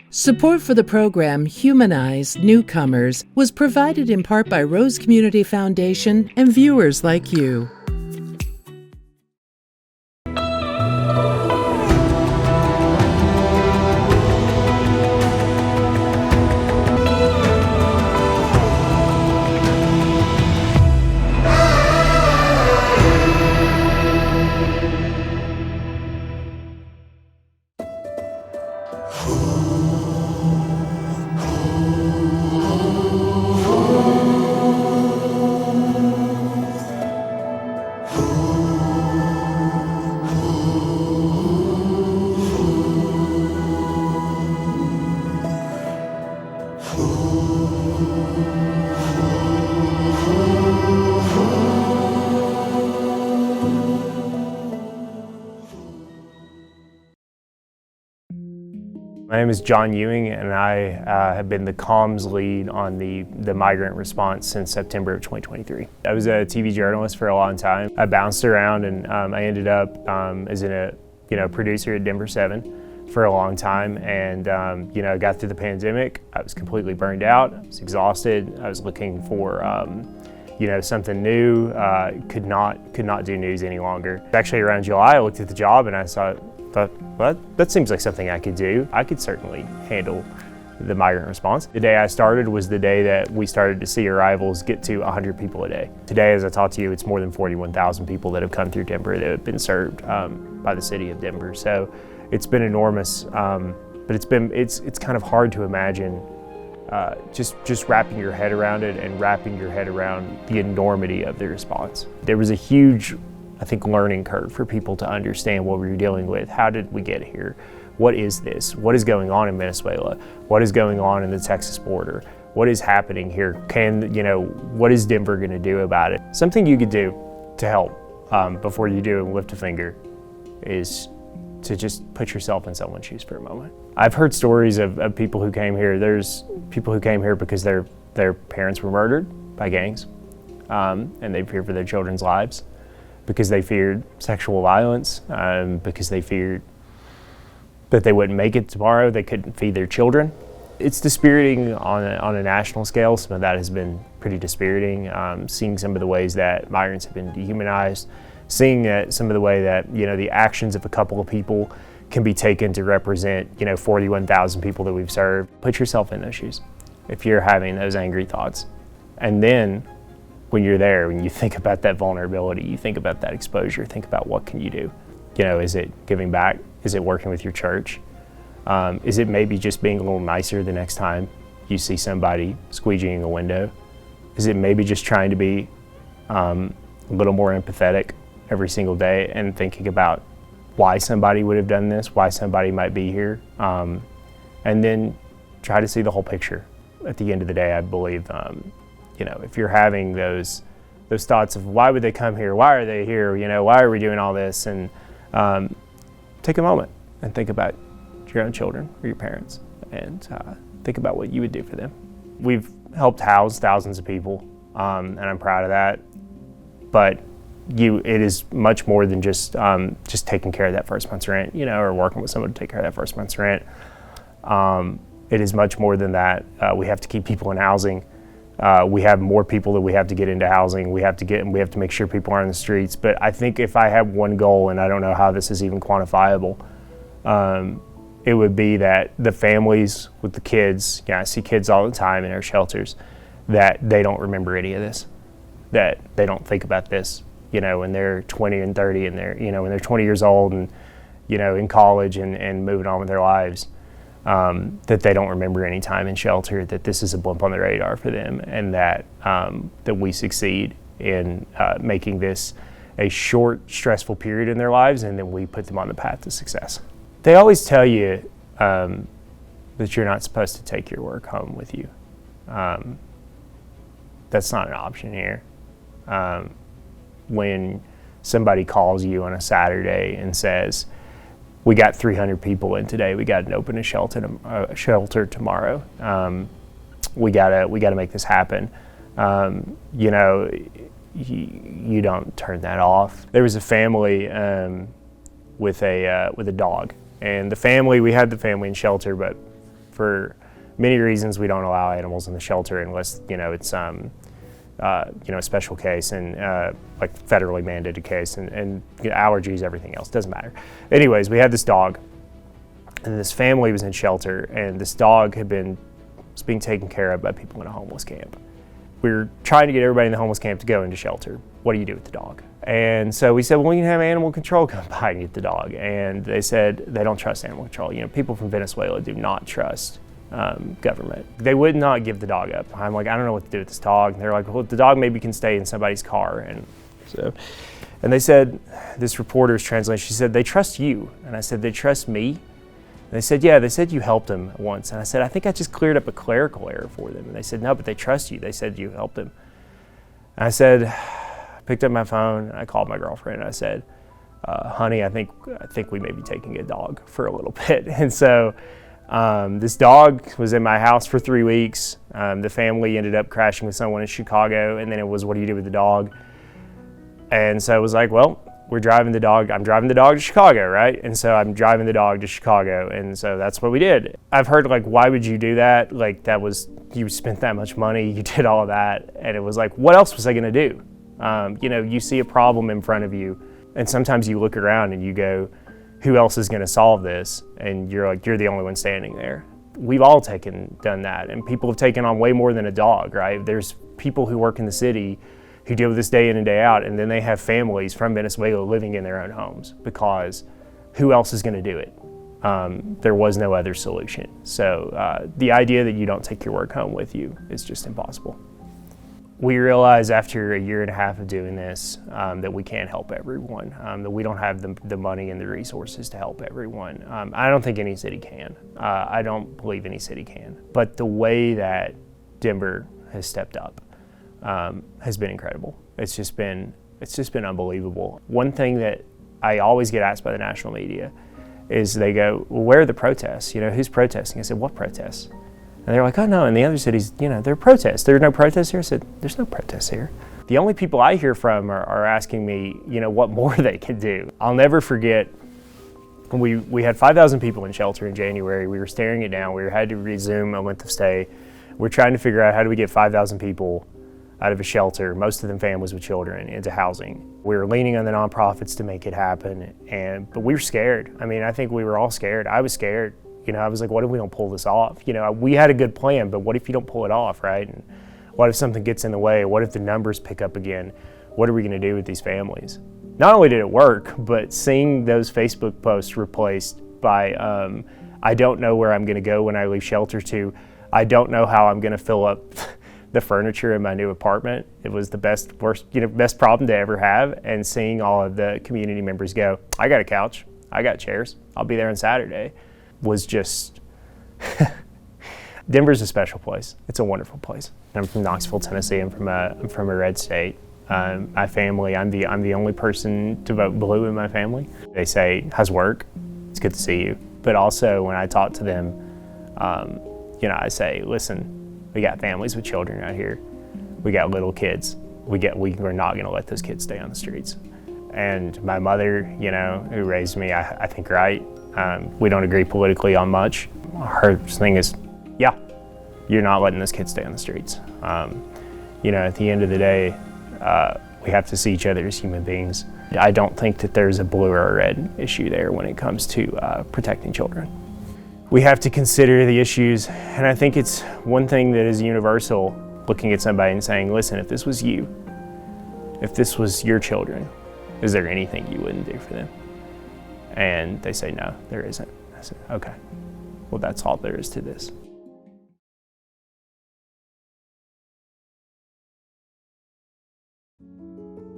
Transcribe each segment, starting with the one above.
Support for the program Humanize, Newcomers was provided in part by Rose Community Foundation and viewers like you. My name is Jon Ewing, and I have been the comms lead on the migrant response since September of 2023. I was a TV journalist for a long time. I bounced around, and I ended up as a producer at Denver 7 for a long time, and got through the pandemic. I was completely burned out. I was exhausted. I was looking for something new. Could not do news any longer. Actually, around July, I looked at the job and I thought, well, that seems like something I could do. I could certainly handle the migrant response. The day I started was the day that we started to see arrivals get to 100 people a day. Today, as I talk to you, it's more than 41,000 people that have come through Denver that have been served by the city of Denver. So it's been enormous, but it's kind of hard to imagine just wrapping your head around it and wrapping your head around the enormity of the response. There was a huge, I think, learning curve for people to understand what we were dealing with. How did we get here? What is this? What is going on in Venezuela? What is going on in the Texas border? What is happening here? What is Denver going to do about it? Something you could do to help before you do lift a finger is to just put yourself in someone's shoes for a moment. I've heard stories of people who came here. There's people who came here because their parents were murdered by gangs, and they feared for their children's lives, because they feared sexual violence, because they feared that they wouldn't make it tomorrow, they couldn't feed their children. It's dispiriting on a national scale. Some of that has been pretty dispiriting, seeing some of the ways that migrants have been dehumanized, seeing some of the way that the actions of a couple of people can be taken to represent 41,000 people that we've served. Put yourself in those shoes if you're having those angry thoughts. And then when you're there, when you think about that vulnerability, you think about that exposure, think about what can you do. Is it giving back? Is it working with your church? Is it maybe just being a little nicer the next time you see somebody squeegeeing a window? Is it maybe just trying to be a little more empathetic every single day and thinking about why somebody would have done this, why somebody might be here, and then try to see the whole picture. At the end of the day, I believe if you're having those thoughts of why would they come here, why are they here, why are we doing all this, and take a moment and think about your own children or your parents, and think about what you would do for them. We've helped house thousands of people, and I'm proud of that, but it is much more than just taking care of that first month's rent, or working with someone to take care of that first month's rent. It is much more than that. We have to keep people in housing. We have more people that we have to get into housing. We have to make sure people aren't in the streets. But I think if I have one goal, and I don't know how this is even quantifiable, it would be that the families with the kids, I see kids all the time in our shelters, that they don't remember any of this, that they don't think about this, when they're 20 and 30 and when they're 20 years old and, in college and moving on with their lives. That they don't remember any time in shelter, that this is a blip on the radar for them, and that we succeed in making this a short, stressful period in their lives, and then we put them on the path to success. They always tell you that you're not supposed to take your work home with you. That's not an option here. When somebody calls you on a Saturday and says, we got 300 people in today. We got to open a shelter tomorrow. We gotta make this happen. You don't turn that off. There was a family with a dog, and we had the family in shelter, but For many reasons, we don't allow animals in the shelter unless, it's a special case and like federally mandated case, and allergies, everything else, doesn't matter. Anyways, we had this dog, and this family was in shelter, and this dog was being taken care of by people in a homeless camp. We were trying to get everybody in the homeless camp to go into shelter. What do you do with the dog? And so we said, well, you can have animal control come by and get the dog. And they said they don't trust animal control. People from Venezuela do not trust government. They would not give the dog up. I'm like, I don't know what to do with this dog. And they're like, well, the dog maybe can stay in somebody's car. And they said, this reporter's translation, she said, they trust you. And I said, they trust me? And they said, yeah, they said you helped them once. And I said, I think I just cleared up a clerical error for them. And they said, no, but they trust you. They said you helped them. And I said, I picked up my phone and I called my girlfriend and I said, honey, I think we may be taking a dog for a little bit. And so this dog was in my house for 3 weeks. The family ended up crashing with someone in Chicago, and then it was, what do you do with the dog? And so it was like, well, I'm driving the dog to Chicago, right? And so I'm driving the dog to Chicago, and so that's what we did. I've heard, like, why would you do that? Like, you spent that much money, you did all of that, and it was like, what else was I gonna do? You see a problem in front of you, and sometimes you look around and you go, who else is gonna solve this? And you're the only one standing there. We've all done that, and people have taken on way more than a dog, right? There's people who work in the city who deal with this day in and day out, and then they have families from Venezuela living in their own homes because who else is gonna do it? There was no other solution. So the idea that you don't take your work home with you is just impossible. We realized after a year and a half of doing this that we can't help everyone, that we don't have the money and the resources to help everyone. I don't think any city can. I don't believe any city can. But the way that Denver has stepped up has been incredible. It's just been unbelievable. One thing that I always get asked by the national media is they go, well, where are the protests? Who's protesting? I said, what protests? And they're like, oh no, in the other cities, there are protests. There are no protests here? I said, there's no protests here. The only people I hear from are asking me, what more they can do. I'll never forget, we had 5,000 people in shelter in January. We were staring it down. We had to resume a length of stay. We're trying to figure out how do we get 5,000 people out of a shelter, most of them families with children, into housing. We were leaning on the nonprofits to make it happen, but we were scared. I think we were all scared. I was scared. I was like, what if we don't pull this off? We had a good plan, but what if you don't pull it off, right? And what if something gets in the way? What if the numbers pick up again? What are we gonna do with these families? Not only did it work, but seeing those Facebook posts replaced by, I don't know where I'm gonna go when I leave shelter, to, I don't know how I'm gonna fill up the furniture in my new apartment. It was the best problem to ever have. And seeing all of the community members go, I got a couch, I got chairs, I'll be there on Saturday, was just, Denver's a special place. It's a wonderful place. I'm from Knoxville, Tennessee. I'm from a red state. My family, I'm the only person to vote blue in my family. They say, how's work? It's good to see you. But also when I talk to them, I say, listen, we got families with children out here. We got little kids. We're not gonna let those kids stay on the streets. And my mother, who raised me, I think right. We don't agree politically on much. Her thing is, yeah, you're not letting those kids stay on the streets. At the end of the day, we have to see each other as human beings. I don't think that there's a blue or a red issue there when it comes to protecting children. We have to consider the issues, and I think it's one thing that is universal, looking at somebody and saying, listen, if this was you, if this was your children, is there anything you wouldn't do for them? And they say, no, there isn't. I said, okay, well, that's all there is to this.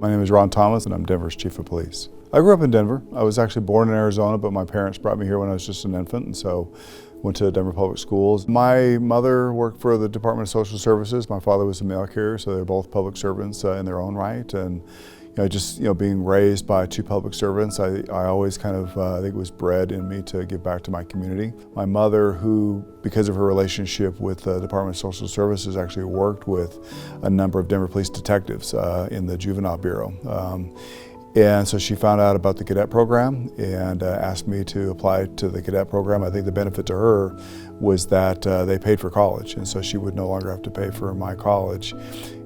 My name is Ron Thomas, and I'm Denver's Chief of Police. I grew up in Denver. I was actually born in Arizona, but my parents brought me here when I was just an infant, and so went to Denver Public Schools. My mother worked for the Department of Social Services. My father was a mail carrier, so they're both public servants in their own right. And being raised by two public servants, I always I think it was bred in me to give back to my community. My mother, who, because of her relationship with the Department of Social Services, actually worked with a number of Denver police detectives in the Juvenile Bureau. And so she found out about the cadet program and asked me to apply to the cadet program. I think the benefit to her was that they paid for college, and so she would no longer have to pay for my college.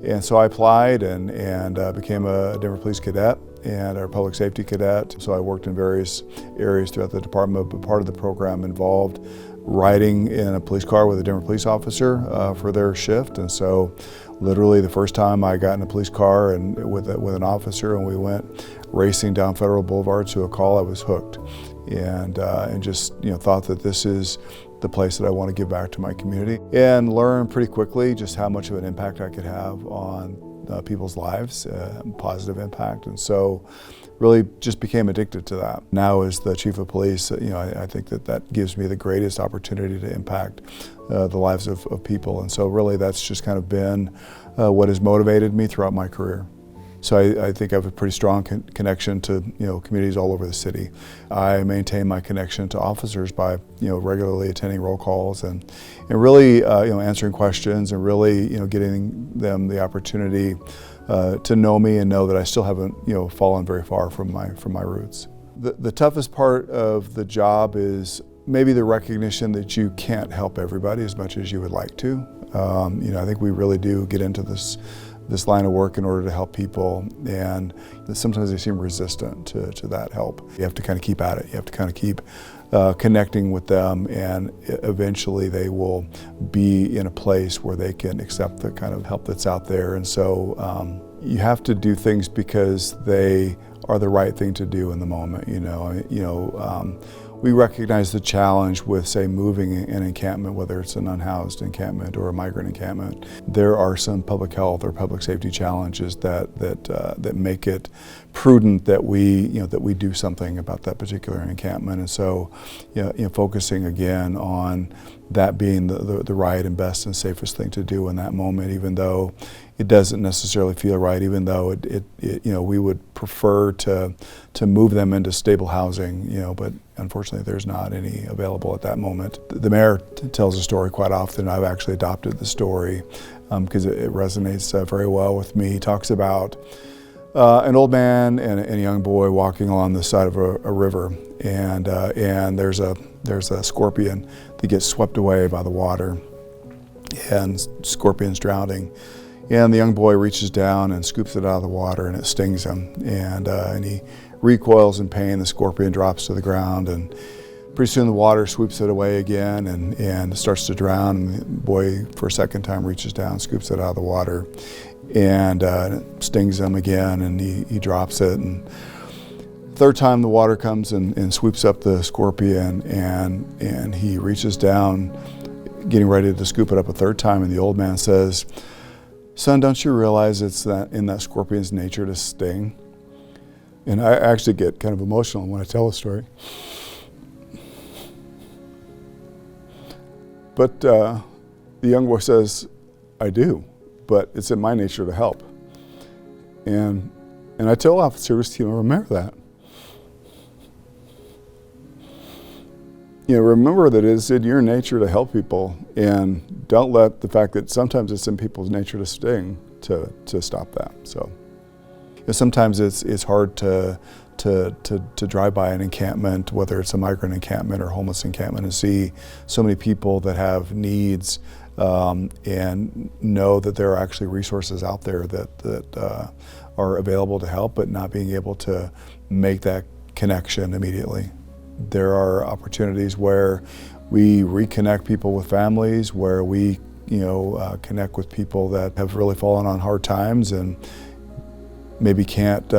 And so I applied and became a Denver Police Cadet and our public safety cadet. So I worked in various areas throughout the department, but part of the program involved riding in a police car with a Denver police officer for their shift. And so literally the first time I got in a police car and with an officer and we went racing down Federal Boulevard to a call, I was hooked. And just thought that this is the place that I want to give back to my community, and learn pretty quickly just how much of an impact I could have on people's lives, positive impact. And so really just became addicted to that. Now as the chief of police, I think that gives me the greatest opportunity to impact the lives of people. And so really that's just kind of been what has motivated me throughout my career. So I think I have a pretty strong connection to communities all over the city. I maintain my connection to officers by regularly attending roll calls and really answering questions and really getting them the opportunity to know me and know that I still haven't fallen very far from my roots. The toughest part of the job is maybe the recognition that you can't help everybody as much as you would like to. I think we really do get into this line of work in order to help people, and sometimes they seem resistant to that help. You have to kind of keep at it. You have to kind of keep connecting with them, and eventually they will be in a place where they can accept the kind of help that's out there. And so you have to do things because they are the right thing to do in the moment. We recognize the challenge with, say, moving an encampment, whether it's an unhoused encampment or a migrant encampment. There are some public health or public safety challenges that make it prudent that we do something about that particular encampment. And so, focusing again on that being the right and best and safest thing to do in that moment, even though it doesn't necessarily feel right, even though we would prefer to move them into stable housing, but unfortunately there's not any available at that moment. The mayor tells a story quite often. I've actually adopted the story because it resonates very well with me. He talks about an old man and a young boy walking along the side of a river, and there's a scorpion that gets swept away by the water, and scorpion's drowning. And the young boy reaches down and scoops it out of the water, and it stings him. And he recoils in pain. The scorpion drops to the ground, and pretty soon the water sweeps it away again and starts to drown. And the boy, for a second time, reaches down, scoops it out of the water, and it stings him again, and he drops it. And third time the water comes and sweeps up the scorpion, and he reaches down, getting ready to scoop it up a third time, and the old man says, "Son, don't you realize it's in that scorpion's nature to sting?" And I actually get kind of emotional when I tell the story. But the young boy says, "I do, but it's in my nature to help." And I tell officers, remember that. Remember that it's in your nature to help people, and don't let the fact that sometimes it's in people's nature to sting to stop that. So sometimes it's hard to drive by an encampment, whether it's a migrant encampment or homeless encampment, and see so many people that have needs, and know that there are actually resources out there that are available to help, but not being able to make that connection immediately. There are opportunities where we reconnect people with families, where we connect with people that have really fallen on hard times and maybe can't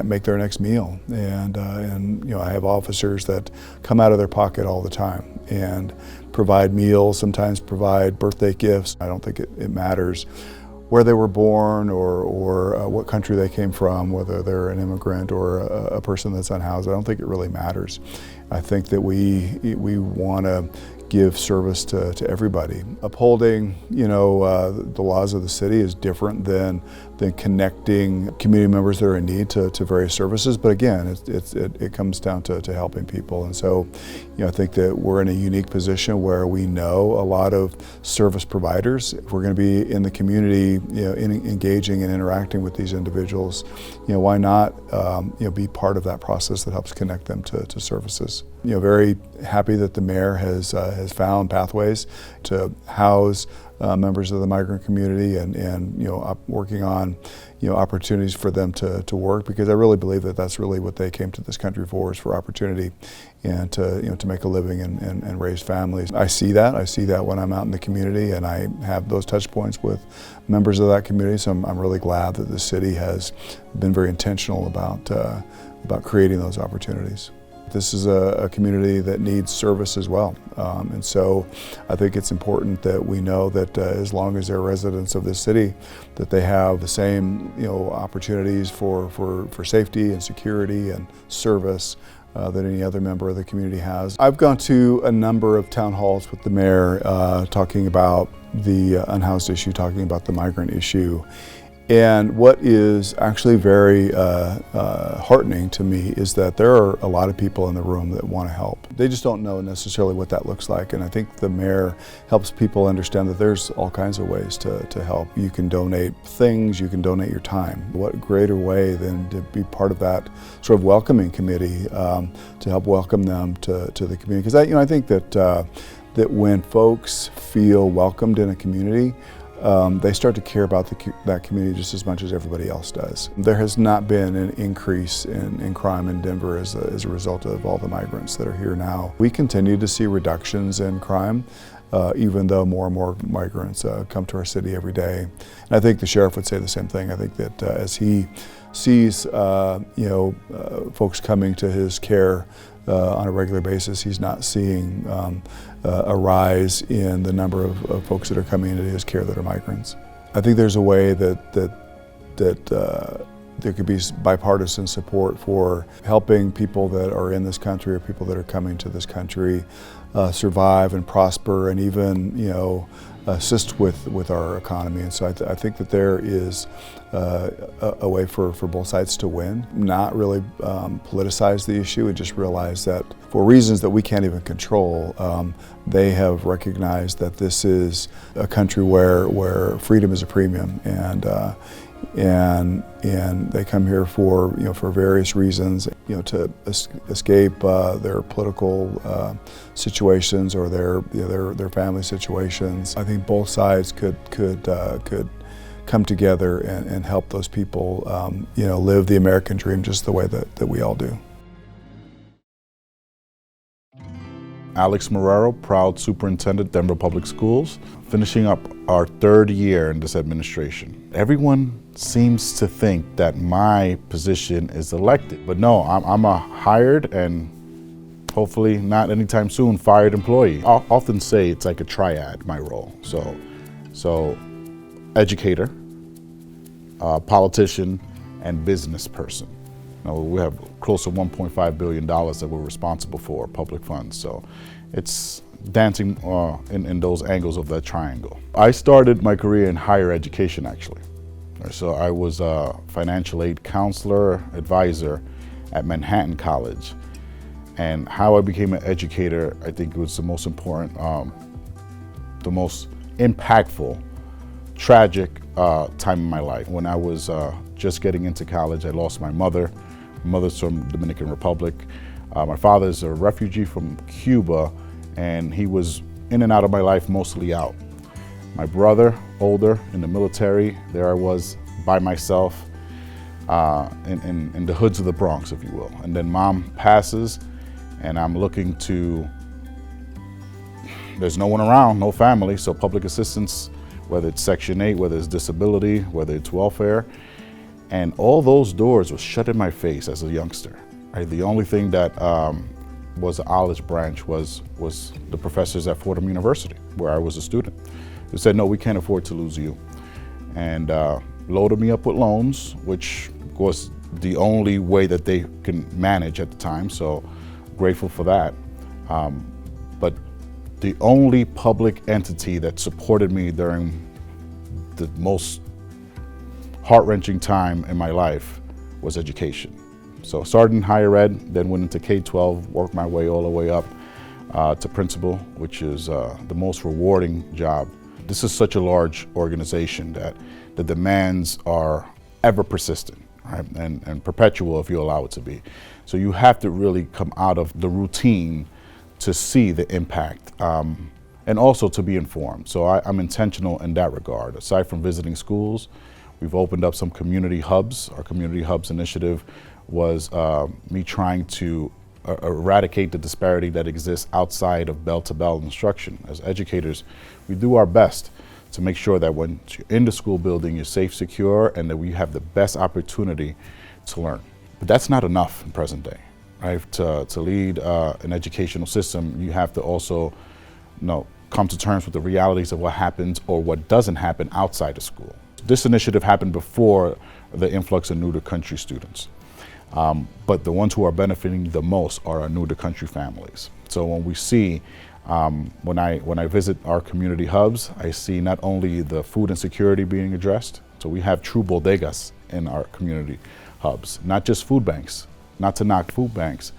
make their next meal. And I have officers that come out of their pocket all the time and provide meals, sometimes provide birthday gifts. I don't think it matters where they were born or what country they came from, whether they're an immigrant or a person that's unhoused. I don't think it really matters. I think that we want to give service to everybody. Upholding, the laws of the city is different than then connecting community members that are in need to various services. But again, it comes down to helping people. And so, I think that we're in a unique position where we know a lot of service providers. If we're going to be in the community, engaging and interacting with these individuals, why not, be part of that process that helps connect them to services. Very happy that the mayor has found pathways to house members of the migrant community and working on opportunities for them to work, because I really believe that that's really what they came to this country for, is for opportunity and to make a living and raise families. I see that when I'm out in the community, and I have those touch points with members of that community. So I'm really glad that the city has been very intentional about creating those opportunities. This is a community that needs service as well, and so I think it's important that we know that as long as they're residents of this city, that they have the same opportunities for safety and security and service that any other member of the community has. I've gone to a number of town halls with the mayor talking about the unhoused issue, talking about the migrant issue. And what is actually very heartening to me is that there are a lot of people in the room that want to help. They just don't know necessarily what that looks like, and I think the mayor helps people understand that there's all kinds of ways to help. You can donate things, you can donate your time. What greater way than to be part of that sort of welcoming committee to help welcome them to the community? Because I think that when folks feel welcomed in a community, they start to care about that community just as much as everybody else does. There has not been an increase in crime in Denver as a result of all the migrants that are here now. We continue to see reductions in crime, even though more and more migrants come to our city every day. And I think the sheriff would say the same thing. I think that as he sees folks coming to his care on a regular basis, he's not seeing a rise in the number of folks that are coming into his care that are migrants. I think there's a way that there could be bipartisan support for helping people that are in this country or people that are coming to this country survive and prosper, and even assist with our economy. And so I think that there is a way for both sides to win, not really politicize the issue, and just realize that for reasons that we can't even control, they have recognized that this is a country where freedom is a premium, and they come here for various reasons, to escape their political situations or their family situations. I think both sides could come together and help those people live the American dream just the way that we all do. Alex Marrero, proud Superintendent, Denver Public Schools, finishing up our third year in this administration. Everyone seems to think that my position is elected, but no, I'm a hired and hopefully not anytime soon fired employee. I often say it's like a triad, my role. So educator, politician, and business person. We have close to $1.5 billion that we're responsible for, public funds. So it's dancing in those angles of that triangle. I started my career in higher education, actually. So I was a financial aid counselor, advisor at Manhattan College. And how I became an educator, I think was the most important, the most impactful, tragic time in my life. When I was just getting into college, I lost my mother. My mother's from Dominican Republic. My father's a refugee from Cuba, and he was in and out of my life, mostly out. My brother, older, in the military, there I was by myself in the hoods of the Bronx, if you will. And then mom passes, and I'm looking to, there's no one around, no family, so public assistance, whether it's Section 8, whether it's disability, whether it's welfare, and all those doors were shut in my face as a youngster. Right? The only thing that was an olive branch was the professors at Fordham University, where I was a student. They said, no, we can't afford to lose you. And loaded me up with loans, which was the only way that they can manage at the time, so grateful for that. But the only public entity that supported me during the most heart-wrenching time in my life was education. So started in higher ed, then went into K-12, worked my way all the way up to principal, which is the most rewarding job. This is such a large organization that the demands are ever persistent, right? And perpetual if you allow it to be. So you have to really come out of the routine to see the impact and also to be informed. So I'm intentional in that regard. Aside from visiting schools, we've opened up some community hubs. Our community hubs initiative was me trying to eradicate the disparity that exists outside of bell-to-bell instruction. As educators, we do our best to make sure that when you're in the school building, you're safe, secure, and that we have the best opportunity to learn. But that's not enough in present day, right? To lead an educational system, you have to also come to terms with the realities of what happens or what doesn't happen outside of school. This initiative happened before the influx of new-to-country students. But the ones who are benefiting the most are our new-to-country families. So when we see, when I visit our community hubs, I see not only the food insecurity being addressed, so we have true bodegas in our community hubs, not just food banks, not to knock food banks,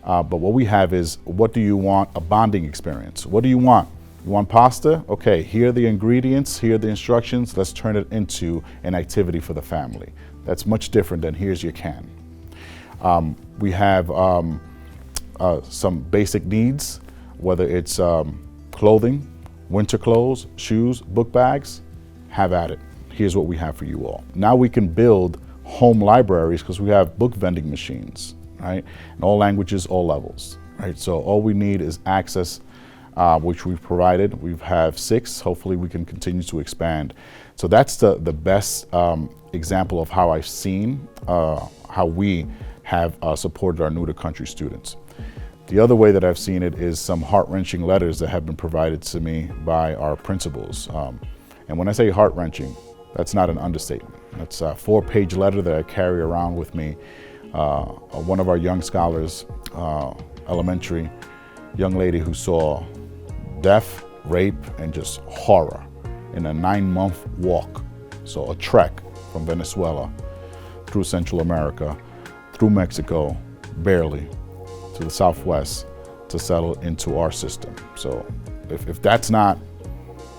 but what we have is, what do you want? A bonding experience. What do you want? You want pasta? Okay, here are the ingredients, here are the instructions, let's turn it into an activity for the family. That's much different than here's your can. We have some basic needs, whether it's clothing, winter clothes, shoes, book bags, have at it. Here's what we have for you all. Now we can build home libraries because we have book vending machines, right? In all languages, all levels, right? So all we need is access, which we've provided. We have 6, hopefully we can continue to expand. So that's the best example of how I've seen how we have supported our new-to-country students. The other way that I've seen it is some heart-wrenching letters that have been provided to me by our principals. And when I say heart-wrenching, that's not an understatement. That's a 4-page letter that I carry around with me. One of our young scholars, elementary, young lady who saw death, rape, and just horror in a 9-month walk. So a trek from Venezuela through Central America, through Mexico, barely, to the Southwest to settle into our system. So if that's not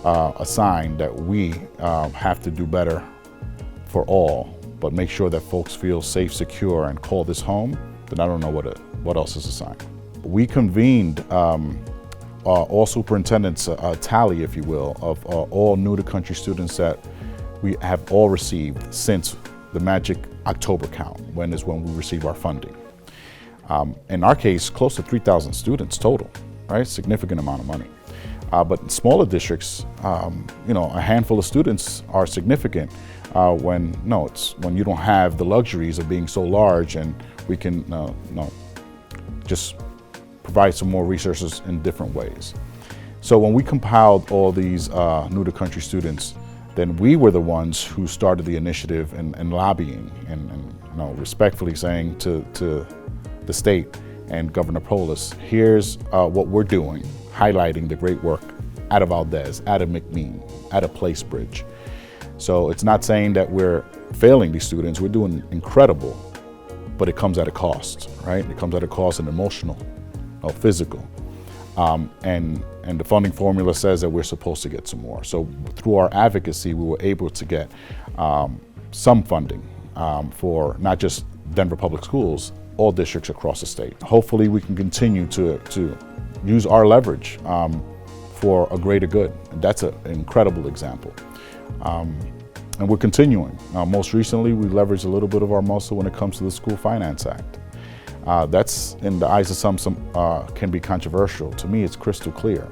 a sign that we have to do better for all, but make sure that folks feel safe, secure, and call this home, then I don't know what else is a sign. We convened all superintendents, tally, if you will, of all new-to-country students that we have all received since the magic October count, when we receive our funding. In our case, close to 3,000 students total, right? Significant amount of money. But in smaller districts, a handful of students are significant when you don't have the luxuries of being so large, and we can just provide some more resources in different ways. So when we compiled all these new-to-country students, then we were the ones who started the initiative and lobbying and respectfully saying to the state and Governor Polis, here's what we're doing, highlighting the great work out of Valdez, out of McMean, out of Placebridge. So it's not saying that we're failing these students, we're doing incredible, but it comes at a cost, right? It comes at a cost in emotional, physical. And the funding formula says that we're supposed to get some more. So through our advocacy, we were able to get some funding for not just Denver Public Schools, all districts across the state. Hopefully we can continue to use our leverage for a greater good. And that's an incredible example. And we're continuing. Most recently, we leveraged a little bit of our muscle when it comes to the School Finance Act. That's, in the eyes of some can be controversial. To me, it's crystal clear.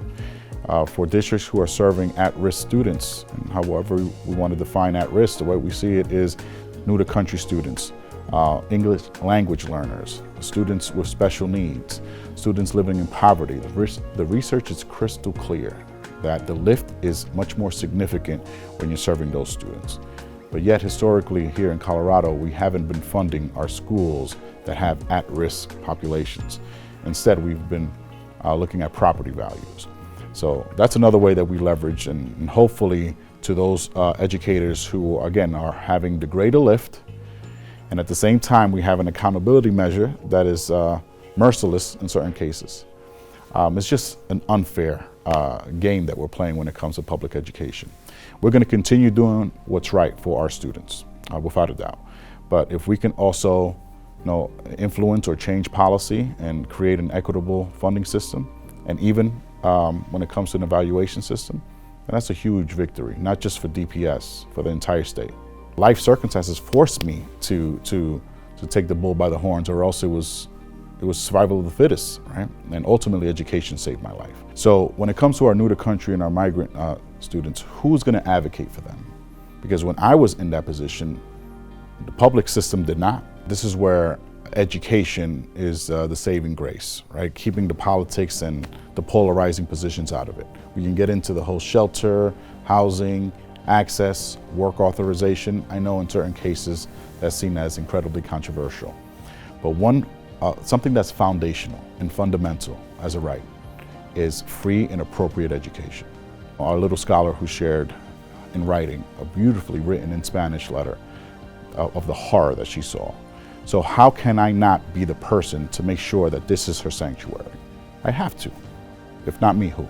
For districts who are serving at-risk students, and however we want to define at-risk, the way we see it is new-to-country students, English language learners, students with special needs, students living in poverty. The research is crystal clear that the lift is much more significant when you're serving those students. But yet, historically, here in Colorado, we haven't been funding our schools that have at-risk populations. Instead, we've been looking at property values. So that's another way that we leverage, and hopefully to those educators who, again, are having the greater lift, and at the same time we have an accountability measure that is merciless in certain cases. It's just an unfair game that we're playing when it comes to public education. We're going to continue doing what's right for our students, without a doubt. But if we can also influence or change policy and create an equitable funding system, and even when it comes to an evaluation system, and that's a huge victory, not just for DPS, for the entire state. Life circumstances forced me to take the bull by the horns, or else it was survival of the fittest, right? And ultimately education saved my life. So when it comes to our new to country and our migrant students, who's gonna advocate for them? Because when I was in that position, the public system did not. This is where education is the saving grace, right? Keeping the politics and the polarizing positions out of it. We can get into the whole shelter, housing, access, work authorization. I know in certain cases that's seen as incredibly controversial. But something that's foundational and fundamental as a right is free and appropriate education. Our little scholar who shared in writing a beautifully written in Spanish letter of the horror that she saw. So how can I not be the person to make sure that this is her sanctuary? I have to. If not me, who?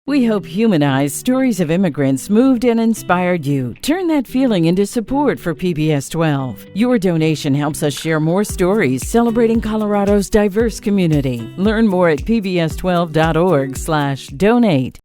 We hope Humanize stories of immigrants moved and inspired you. Turn that feeling into support for PBS 12. Your donation helps us share more stories celebrating Colorado's diverse community. Learn more at pbs12.org/donate.